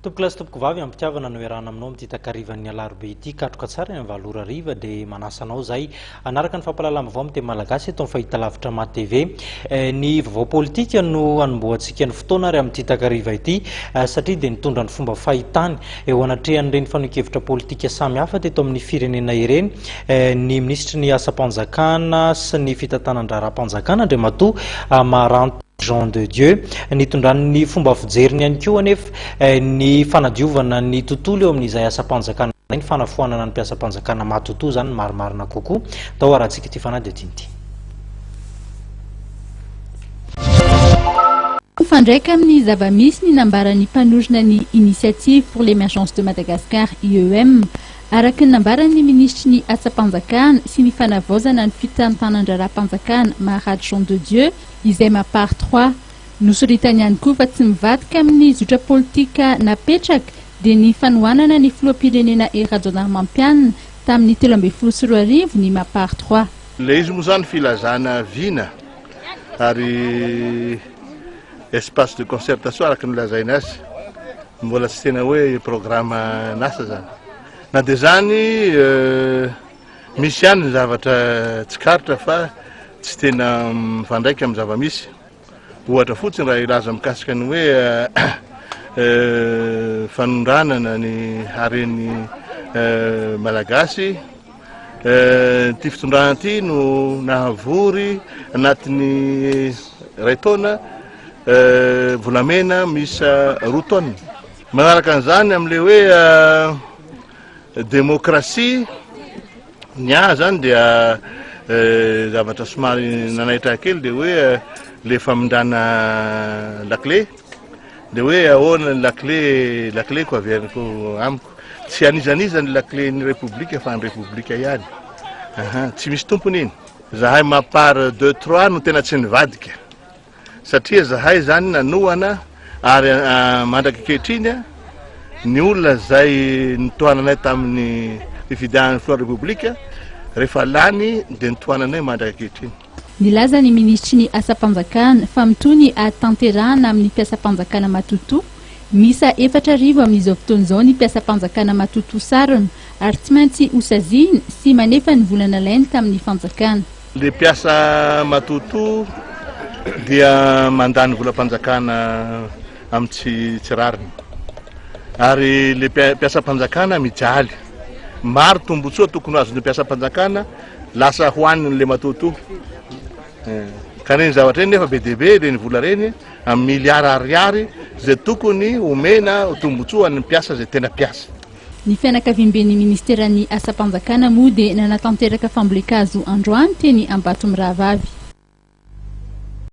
Topoklasy topoko vavy ampitiavana no iarahana aminao amin'ity takarivan'ny alarobia ity katroka tsara ny valora riva dia manasanao zay anaraka ny fampalalana vaovao amin'ny teny malagasy eto amin'ny fahitalavitra ma TV ny vaovao politika no anomboantsika ny fotoana ary amin'ity takariva ity satria dia nitondra ny fomba fahitany eo anatrehan'ireny fanon-kevitra politika samy hafa teto amin'ny firenena ireny ny ministry ny asa-panjakana sy ny fitantanan-draharam-panjakana Andriamatoa Maranto Jean de Dieu nitondran'ny fomba fijeriny ihany koa anefa ny fanadiovana ny tontolo eo amin'izay asa-panjakana ny fanafoanana ny mpiasa-panjakana matotoa zany marimarina kokoa tao arahantsika ity fanady atinity. Fandraika amin'ny zava-misy ny nambarany mpanorona ny initiative pour l'émergence de Madagascar IEM araka ny nambarany ministry ny asa-panjakana sy ny fanavaozana ny fitantanan-draharam-panjakana Maranto Jean de Dieu izay mapary 3 nosoritany ihany koa fa tsy mivadika amin'ny zotra politika napetraka dia ny fanohanana ny filoham-pirenena Rajaonarimampianina tamin'ny 13 ny mapary 3. Le izy moa zany filazana vina ary espace de concertation araka ny lazaina azy mbola tsy tena hoe programme nasa zany na dia zany misy ihany ny zavatra tsy karitra fa tsy tena mifandraika amin'ny zava-misy ohatra fotsiny raha ilaza mikasika ny hoe fanondranana ny hareny malagasy ty fitondrana ty no nahavory anatin'ny ray taona volamena misa 2 taona manaraka an'izany amin'le hoe demokrasia nya zany dia zavatra somary nanaitra kely dia hoe le famindrana lakle dia hoe ahoana ny lakle ko averiko amiko tsy anizanizany lakle ny republika fa ny republika ihany tsy misy tompony iny zahay mapary 2-3 no tena tsy nivadika satria zahay zany nanohana ary mandraka kehitriny ny olona zay nitohananay tamin'ny fifidian'ny filoha republika rehefa lany dia nitohananay mandraka kehitriny. Nilaza ny ministry ny asa-panjakana fa mitony atanterahana amin'ny mpiasa-panjakana matotoa misa 4,000 amin'izao fotoana izao ny mpiasa-panjakana matotoa sarona ary tsy maintsy hosaziny sy manefa ny volana lainy tamin'ny fanjakana. Le mpiasa matotoa dia mandany volam-panjakana amin'ny tsy rariny ary le mpiasa-panjakana mijaly maro tombotsoa tokony azony mpiasa-panjakana lasa hoaniny le matotoa kaneny zavatra reny nefa be dia be reny vola reny amin'ny miliara ariary zay tokony omena tombotsoa ny mpiasa zay tena mpiasa. Ny fianakaviam-ben'ny ministeran'ny asa-panjakana moa dia nanatanteraka fambolekazo androany teny Ambatomirahavavy.